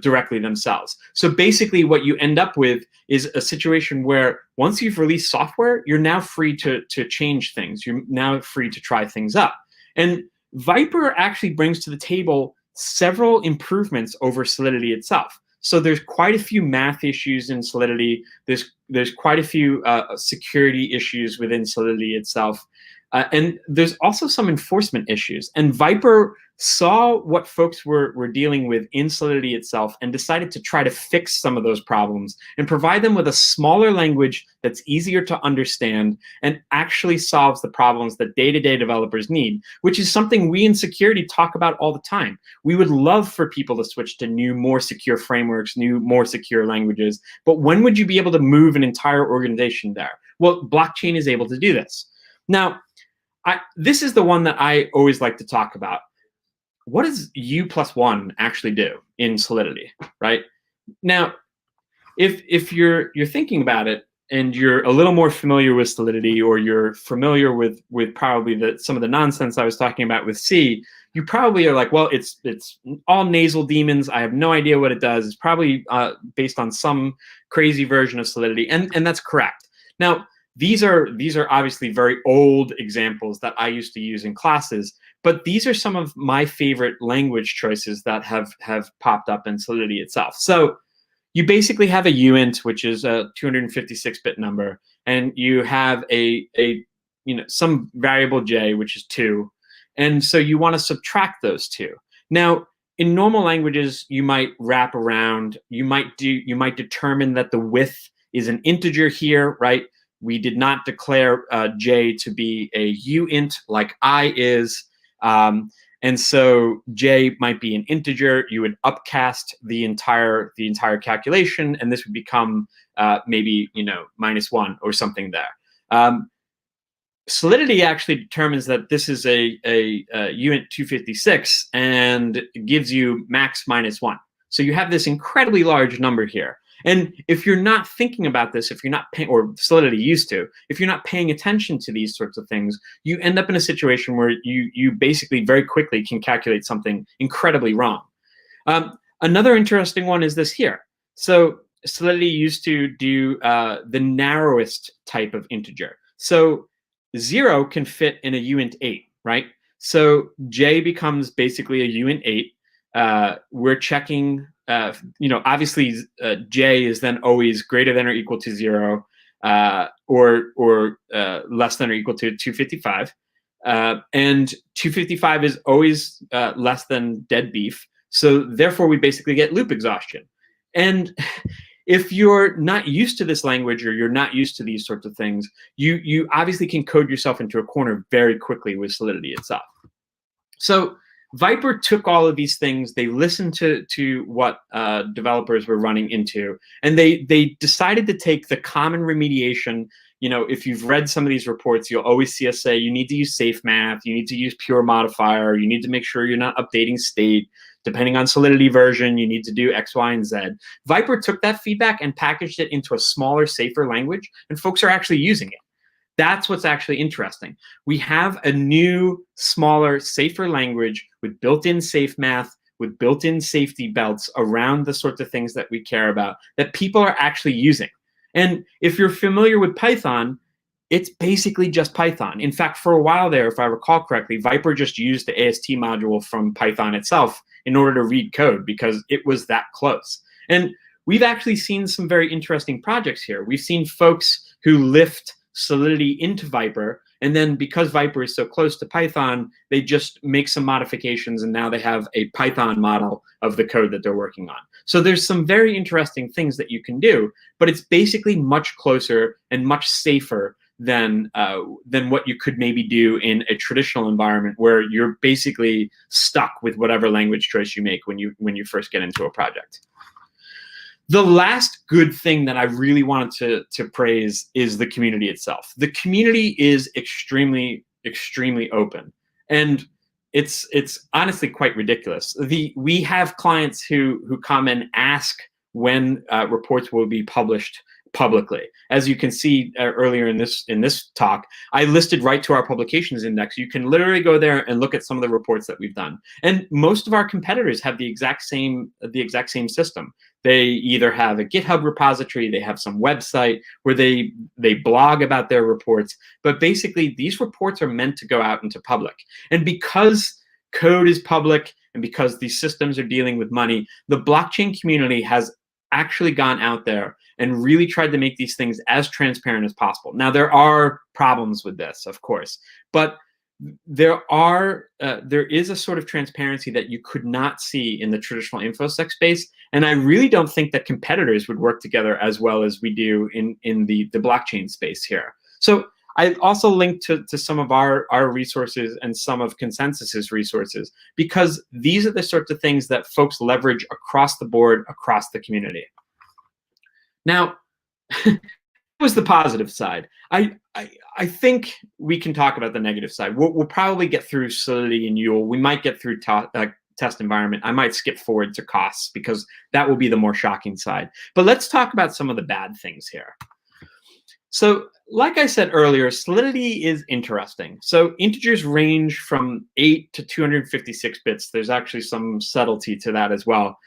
directly themselves. So basically what you end up with is a situation where once you've released software, you're now free to change things. You're now free to try things up. And Vyper actually brings to the table several improvements over Solidity itself. So there's quite a few math issues in Solidity. There's quite a few security issues within Solidity itself. And there's also some enforcement issues. And Vyper saw what folks were dealing with in Solidity itself and decided to try to fix some of those problems and provide them with a smaller language that's easier to understand and actually solves the problems that day-to-day developers need, which is something we in security talk about all the time. We would love for people to switch to new, more secure frameworks, new, more secure languages. But when would you be able to move an entire organization there? Well, blockchain is able to do this. Now, this is the one that I always like to talk about. What does U+1 actually do in Solidity, right? Now, if you're thinking about it and you're a little more familiar with Solidity, or you're familiar with probably some of the nonsense I was talking about with C, you probably are like, well, it's all nasal demons. I have no idea what it does. It's probably based on some crazy version of Solidity, and that's correct. Now, these are obviously very old examples that I used to use in classes, but these are some of my favorite language choices that have popped up in Solidity itself. So you basically have a uint, which is a 256-bit number, and you have some variable j, which is 2, and so you want to subtract those two. Now, in normal languages, you might wrap around. You might determine that the width is an integer here, right? We did not declare j to be a uint like I is. And so j might be an integer. You would upcast the entire calculation, and this would become maybe -1 or something there. Solidity actually determines that this is a uint 256 and gives you max -1. So you have this incredibly large number here. And if you're not thinking about this, if you're not paying, or Solidity used to, if you're not paying attention to these sorts of things, you end up in a situation where you basically very quickly can calculate something incredibly wrong. Another interesting one is this here. So Solidity used to do the narrowest type of integer. So 0 can fit in a uint 8, right? So j becomes basically a uint 8. We're checking. Obviously, j is then always greater than or equal to 0, or less than or equal to 255. And 255 is always less than dead beef. So therefore, we basically get loop exhaustion. And if you're not used to this language, or you're not used to these sorts of things, you obviously can code yourself into a corner very quickly with Solidity itself. So Vyper took all of these things, they listened to what developers were running into, and they decided to take the common remediation. If you've read some of these reports, you'll always see us say, you need to use safe math, you need to use pure modifier, you need to make sure you're not updating state. Depending on Solidity version, you need to do X, Y, and Z. Vyper took that feedback and packaged it into a smaller, safer language, and folks are actually using it. That's what's actually interesting. We have a new, smaller, safer language with built-in safe math, with built-in safety belts around the sorts of things that we care about, that people are actually using. And if you're familiar with Python, it's basically just Python. In fact, for a while there, if I recall correctly, Vyper just used the AST module from Python itself in order to read code because it was that close. And we've actually seen some very interesting projects here. We've seen folks who lift Solidity into Vyper, and then because Vyper is so close to Python, they just make some modifications, and now they have a Python model of the code that they're working on. So there's some very interesting things that you can do, but it's basically much closer and much safer than what you could maybe do in a traditional environment where you're basically stuck with whatever language choice you make when you first get into a project. The last good thing that I really wanted to praise is the community itself. The community is extremely, extremely open, and it's honestly quite ridiculous. We have clients who come and ask when reports will be published publicly. As you can see earlier in this talk, I listed right to our publications index. You can literally go there and look at some of the reports that we've done. And most of our competitors have the exact same system. They either have a GitHub repository, they have some website where they blog about their reports, but basically these reports are meant to go out into public. And because code is public, and because these systems are dealing with money, the blockchain community has actually gone out there and really tried to make these things as transparent as possible. Now, there are problems with this, of course, but there is a sort of transparency that you could not see in the traditional InfoSec space, and I really don't think that competitors would work together as well as we do in the blockchain space here. So I also linked to some of our resources and some of Consensus's resources, because these are the sorts of things that folks leverage across the board, across the community. Now, was the positive side. I think we can talk about the negative side. We'll probably get through Solidity and YUL. We might get through test environment. I might skip forward to costs because that will be the more shocking side. But let's talk about some of the bad things here. So like I said earlier, Solidity is interesting. So integers range from 8 to 256 bits. There's actually some subtlety to that as well.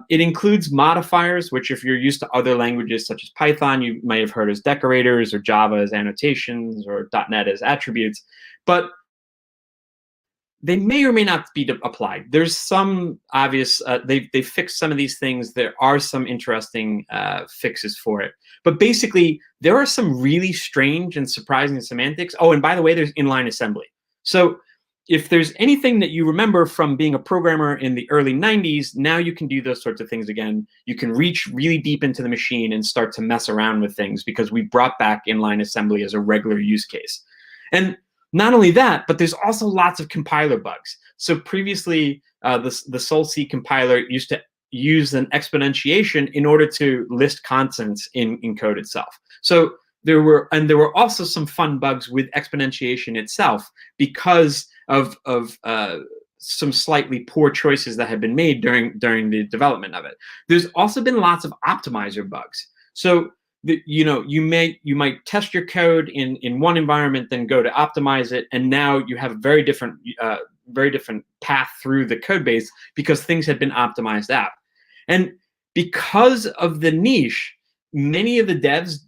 It includes modifiers, which if you're used to other languages such as Python, you might have heard as decorators, or Java as annotations, or .NET as attributes. But they may or may not be applied. There's some obvious, they fixed some of these things. There are some interesting fixes for it. But basically, there are some really strange and surprising semantics. Oh, and by the way, there's inline assembly. So if there's anything that you remember from being a programmer in the early 90s, now you can do those sorts of things again. You can reach really deep into the machine and start to mess around with things because we brought back inline assembly as a regular use case. And not only that, but there's also lots of compiler bugs. So previously, the solc compiler used to use an exponentiation in order to list constants in code itself. So there were also some fun bugs with exponentiation itself because of some slightly poor choices that had been made during the development of it. There's also been lots of optimizer bugs. So you might test your code in one environment, then go to optimize it, and now you have a very different path through the code base because things had been optimized out. And because of the niche, many of the devs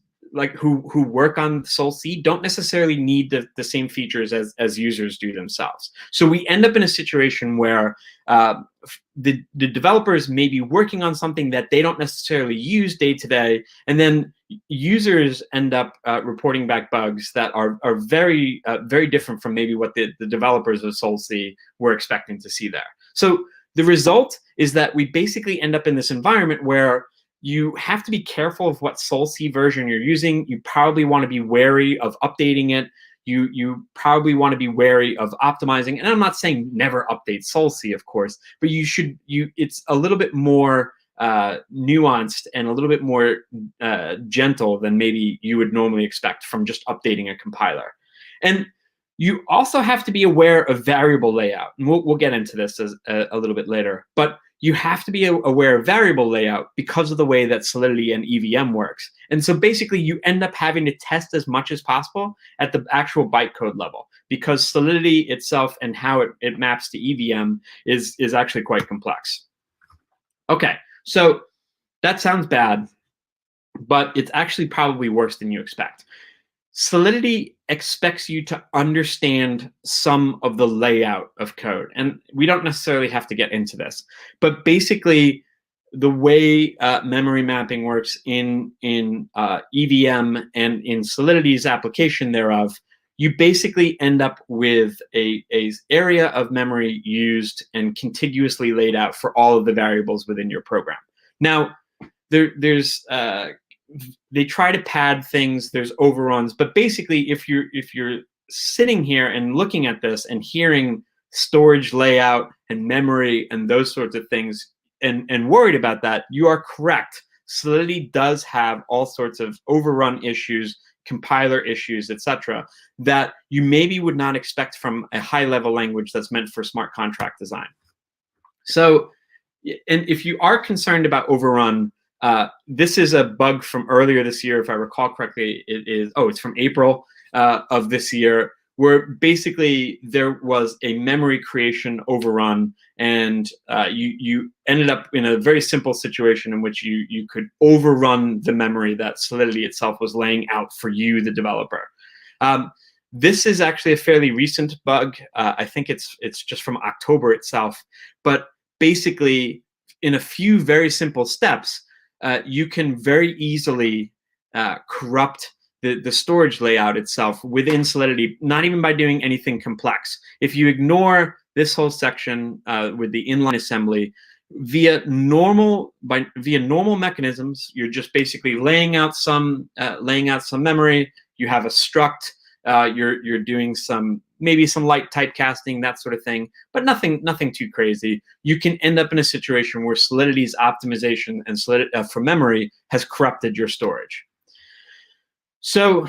who work on solc don't necessarily need the same features as users do themselves. So we end up in a situation where the developers may be working on something that they don't necessarily use day to day, and then users end up reporting back bugs that are very different from maybe what the developers of solc were expecting to see there. So the result is that we basically end up in this environment where you have to be careful of what solc version you're using. You probably want to be wary of updating it. You probably want to be wary of optimizing. And I'm not saying never update solc, of course, but it's a little bit more nuanced and a little bit more gentle than maybe you would normally expect from just updating a compiler. And you also have to be aware of variable layout. And we'll get into this a little bit later. But you have to be aware of variable layout because of the way that Solidity and EVM works. And so basically, you end up having to test as much as possible at the actual bytecode level because Solidity itself and how it maps to EVM is actually quite complex. Okay, so that sounds bad, but it's actually probably worse than you expect. Solidity expects you to understand some of the layout of code. And we don't necessarily have to get into this. But basically, the way memory mapping works in EVM and in Solidity's application thereof, you basically end up with a area of memory used and contiguously laid out for all of the variables within your program. Now, there's they try to pad things, there's overruns, but basically if you're sitting here and looking at this and hearing storage layout and memory and those sorts of things and worried about that, you are correct. Solidity does have all sorts of overrun issues, compiler issues, etc., that you maybe would not expect from a high-level language that's meant for smart contract design. So, and if you are concerned about overrun, this is a bug from earlier this year, if I recall correctly. It's from April of this year, where basically there was a memory creation overrun, and you ended up in a very simple situation in which you could overrun the memory that Solidity itself was laying out for you, the developer. This is actually a fairly recent bug. I think it's just from October itself. but basically in a few very simple steps, you can very easily corrupt the storage layout itself within Solidity, not even by doing anything complex. If you ignore this whole section with the inline assembly, via normal mechanisms, you're just basically laying out some memory. You have a struct. You're doing maybe some light typecasting, that sort of thing, but nothing too crazy. You can end up in a situation where Solidity's optimization and for memory has corrupted your storage. So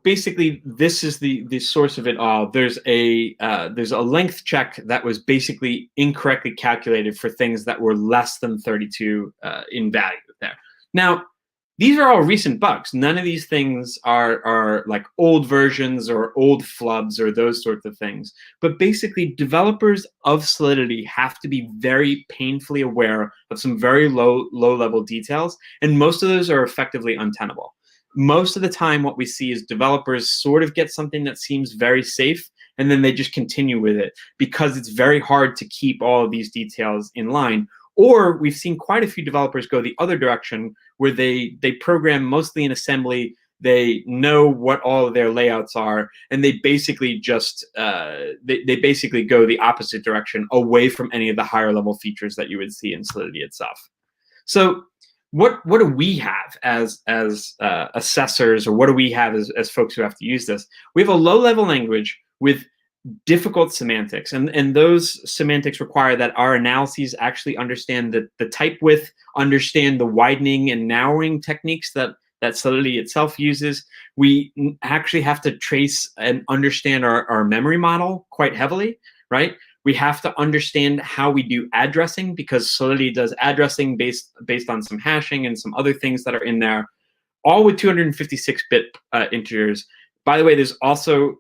basically, this is the source of it all. There's a length check that was basically incorrectly calculated for things that were less than 32 in value there. Now, these are all recent bugs. None of these things are like old versions or old flubs or those sorts of things. But basically, developers of Solidity have to be very painfully aware of some very low level details, and most of those are effectively untenable. Most of the time, what we see is developers sort of get something that seems very safe, and then they just continue with it because it's very hard to keep all of these details in line. Or we've seen quite a few developers go the other direction, where they program mostly in assembly. They know what all of their layouts are, and they basically just they basically go the opposite direction, away from any of the higher level features that you would see in Solidity itself. So what do we have as assessors, or what do we have as folks who have to use this? We have a low-level language with difficult semantics, and those semantics require that our analyses actually understand the type width, understand the widening and narrowing techniques that Solidity itself uses. We actually have to trace and understand our memory model quite heavily, right? We have to understand how we do addressing, because Solidity does addressing based on some hashing and some other things that are in there, all with 256-bit integers. By the way, there's also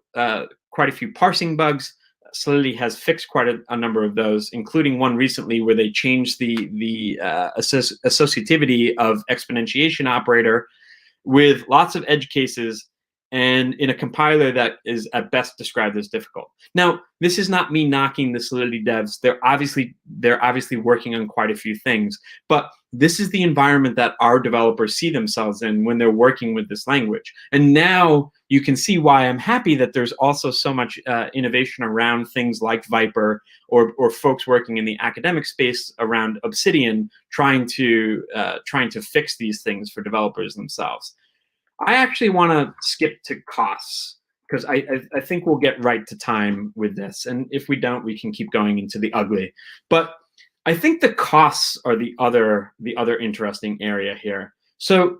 quite a few parsing bugs. Solidity has fixed quite a number of those, including one recently where they changed the associativity of exponentiation operator with lots of edge cases, and in a compiler that is at best described as difficult. Now, this is not me knocking the Solidity devs. They're obviously working on quite a few things, but this is the environment that our developers see themselves in when they're working with this language. And now you can see why I'm happy that there's also so much innovation around things like Vyper, or folks working in the academic space around Obsidian, trying to fix these things for developers themselves. I actually want to skip to costs, because I think we'll get right to time with this. And if we don't, we can keep going into the ugly. But I think the costs are the other interesting area here. So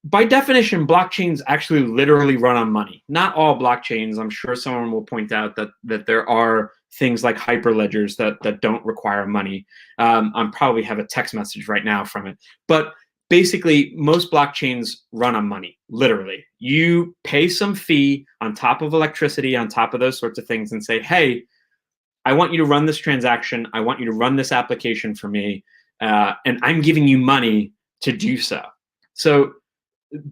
by definition, blockchains actually literally run on money. Not all blockchains. I'm sure someone will point out that there are things like hyperledgers that don't require money. I probably have a text message right now from it. But basically, most blockchains run on money, literally. You pay some fee on top of electricity, on top of those sorts of things, and say, hey, I want you to run this transaction. I want you to run this application for me, and I'm giving you money to do so. So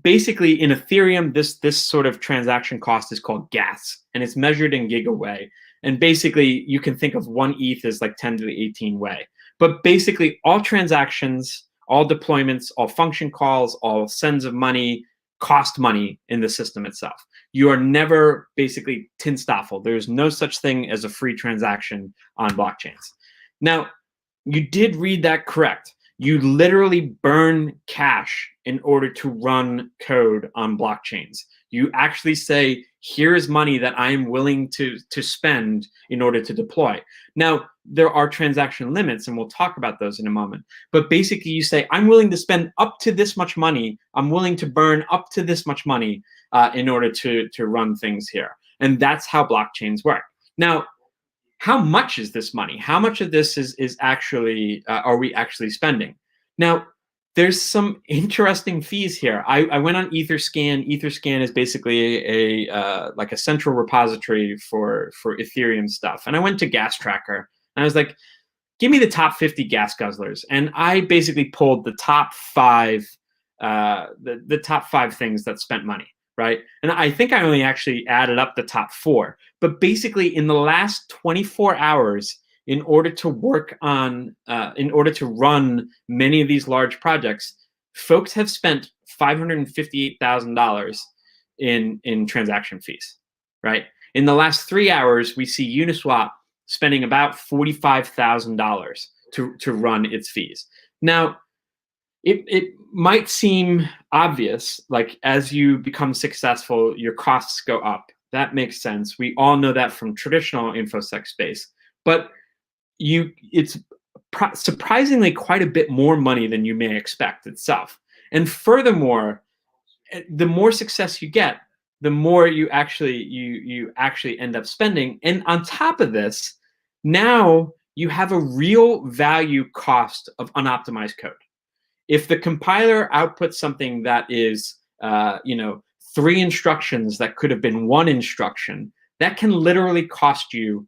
basically, in Ethereum, this sort of transaction cost is called gas, and it's measured in gigawei. And basically, you can think of 1 ETH as like 10 to the 18 wei. But basically, all transactions, all deployments, all function calls, all sends of money cost money in the system itself. You are never basically tinstaffel. There's no such thing as a free transaction on blockchains. Now, you did read that correct. You literally burn cash in order to run code on blockchains. You actually say, here is money that I am willing to spend in order to deploy. Now, there are transaction limits, and we'll talk about those in a moment. But basically, you say, I'm willing to spend up to this much money. I'm willing to burn up to this much money in order to run things here. And that's how blockchains work. Now, how much is this money? How much of this is actually, are we actually spending? Now, there's some interesting fees here. I went on Etherscan. Etherscan is basically like a central repository for Ethereum stuff. And I went to Gas Tracker, and I was like, give me the top 50 gas guzzlers. And I basically pulled the top 5, the top 5 things that spent money, right? And I think I only actually added up the top 4. But basically, in the last 24 hours, in order to work on, in order to run many of these large projects, folks have spent $558,000 in transaction fees, right? In the last 3 hours, we see Uniswap spending about $45,000 to run its fees. Now, it might seem obvious, like as you become successful, your costs go up. That makes sense. We all know that from traditional InfoSec space, but it's surprisingly quite a bit more money than you may expect itself. And furthermore, the more success you get, the more you actually end up spending. And on top of this, now you have a real value cost of unoptimized code. If the compiler outputs something that is, 3 instructions that could have been 1 instruction, that can literally cost you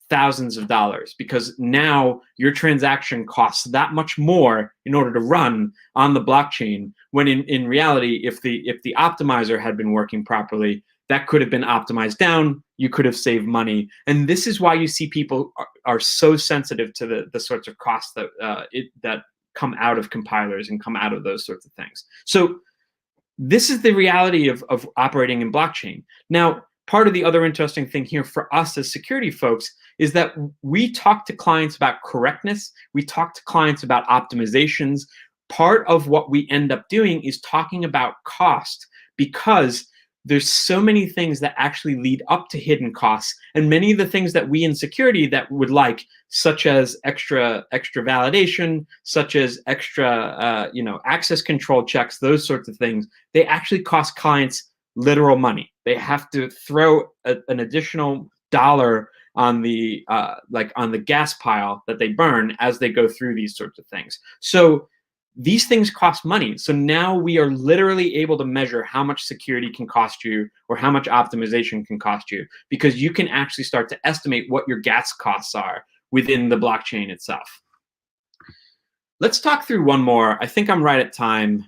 thousands of dollars, because now your transaction costs that much more in order to run on the blockchain, when in reality, if the optimizer had been working properly, that could have been optimized down, you could have saved money. And this is why you see people are so sensitive to the sorts of costs that come out of compilers and come out of those sorts of things. So this is the reality of operating in blockchain. Now, part of the other interesting thing here for us as security folks is that we talk to clients about correctness. We talk to clients about optimizations. Part of what we end up doing is talking about cost, because there's so many things that actually lead up to hidden costs, and many of the things that we in security that would like, such as extra validation, such as extra access control checks, those sorts of things, they actually cost clients literal money. They have to throw an additional dollar on the gas pile that they burn as they go through these sorts of things. So these things cost money. So now we are literally able to measure how much security can cost you or how much optimization can cost you, because you can actually start to estimate what your gas costs are within the blockchain itself. Let's talk through one more. I think I'm right at time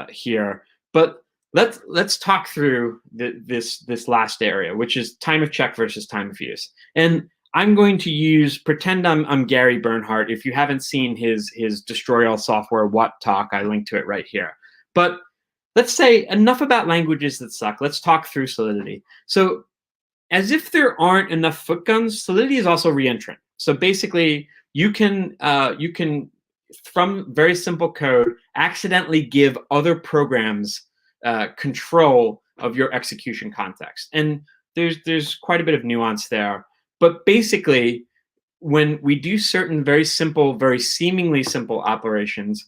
here, but let's talk through this last area, which is time of check versus time of use. And I'm going to pretend I'm Gary Bernhardt. If you haven't seen his Destroy All Software What talk, I linked to it right here. But let's say enough about languages that suck. Let's talk through Solidity. So as if there aren't enough foot guns, Solidity is also reentrant. So basically, you can from very simple code accidentally give other programs control of your execution context. And there's quite a bit of nuance there. But basically, when we do certain very simple, very seemingly simple operations,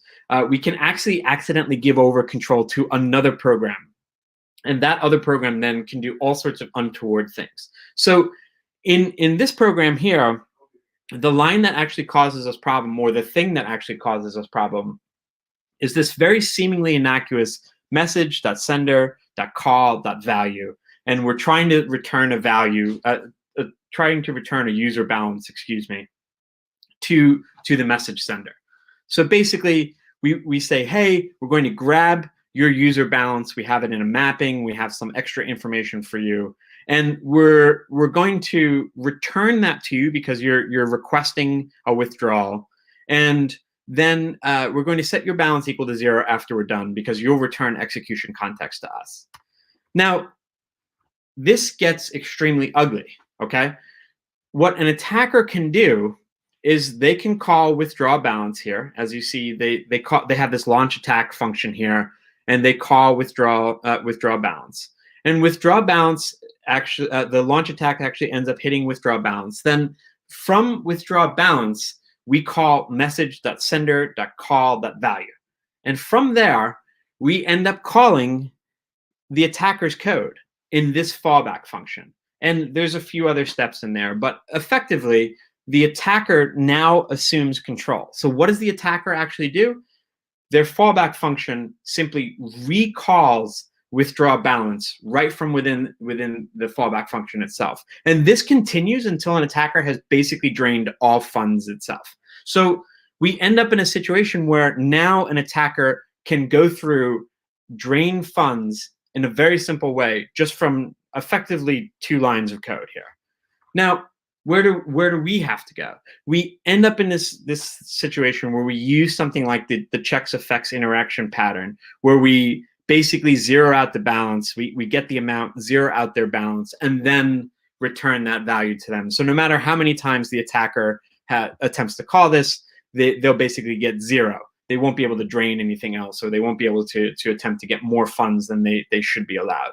we can actually accidentally give over control to another program. And that other program then can do all sorts of untoward things. So in this program here, the line that actually causes us problem, or the thing that actually causes us problem, is this very seemingly innocuous message.sender.call.value. And we're trying to return a value, trying to return a user balance, to the message sender. So basically, we say, hey, we're going to grab your user balance. We have it in a mapping. We have some extra information for you. And we're going to return that to you because you're requesting a withdrawal. And then we're going to set your balance equal to 0 after we're done, because you'll return execution context to us. Now, this gets extremely ugly. Okay, what an attacker can do is they can call withdraw balance here. As you see, they have this launch attack function here, and they call withdraw balance. And withdraw balance actually, the launch attack actually ends up hitting withdraw balance. Then from withdraw balance, we call message.sender.call.value, and from there we end up calling the attacker's code in this fallback function. And there's a few other steps in there, but effectively, the attacker now assumes control. So what does the attacker actually do? Their fallback function simply recalls withdraw balance right from within the fallback function itself. And this continues until an attacker has basically drained all funds itself. So we end up in a situation where now an attacker can go through, drain funds in a very simple way, just from effectively 2 lines of code here. Now, where do we have to go? We end up in this situation where we use something like the checks effects interaction pattern, where we basically zero out the balance. We get the amount, zero out their balance, and then return that value to them. So no matter how many times the attacker attempts to call this, they'll basically get zero. They won't be able to drain anything else, or they won't be able to attempt to get more funds than they should be allowed.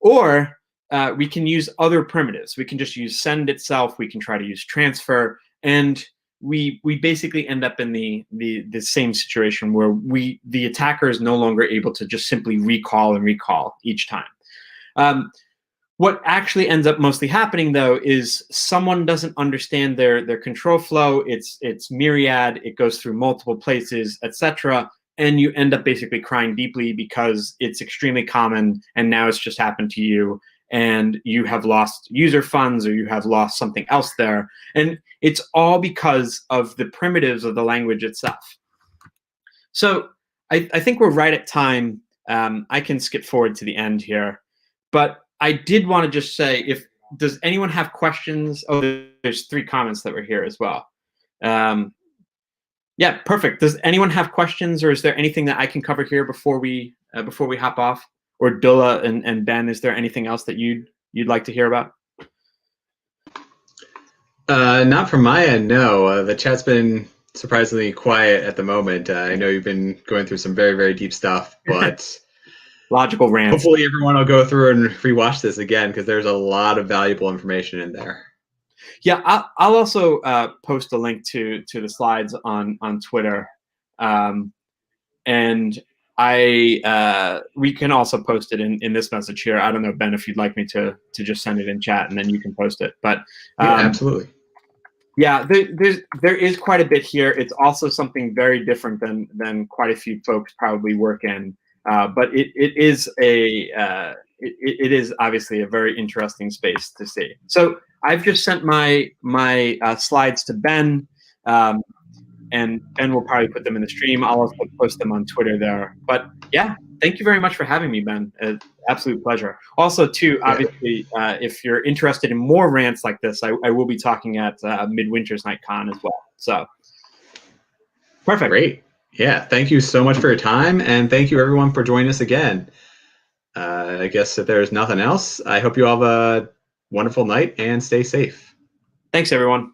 Or we can use other primitives. We can just use send itself. We can try to use transfer, and we basically end up in the same situation where the attacker is no longer able to just simply recall and recall each time. What actually ends up mostly happening, though, is someone doesn't understand their control flow. It's myriad. It goes through multiple places, etc. And you end up basically crying deeply because it's extremely common, and now it's just happened to you, and you have lost user funds, or you have lost something else there. And it's all because of the primitives of the language itself. So I think we're right at time. I can skip forward to the end here, but I did want to just say, does anyone have questions? Oh, there's 3 comments that were here as well. Yeah, perfect. Does anyone have questions, or is there anything that I can cover here before we hop off? Or Dula and Ben, is there anything else that you'd like to hear about? Not from my end, no. The chat's been surprisingly quiet at the moment. I know you've been going through some very, very deep stuff, but logical rants. Hopefully everyone will go through and rewatch this again, because there's a lot of valuable information in there. Yeah, I'll also post a link to the slides on Twitter, and we can also post it in this message here. I don't know, Ben, if you'd like me to just send it in chat, and then you can post it. But yeah, absolutely. Yeah, there is quite a bit here. It's also something very different than quite a few folks probably work in. But it is obviously a very interesting space to see. So I've just sent my slides to Ben, and Ben will probably put them in the stream. I'll also post them on Twitter there. But yeah, thank you very much for having me, Ben. Absolute pleasure. Also, too, obviously, if you're interested in more rants like this, I will be talking at Midwinter's Night Con as well. So perfect. Great. Yeah, thank you so much for your time, and thank you everyone for joining us again. I guess if there's nothing else, I hope you all have a wonderful night and stay safe. Thanks, everyone.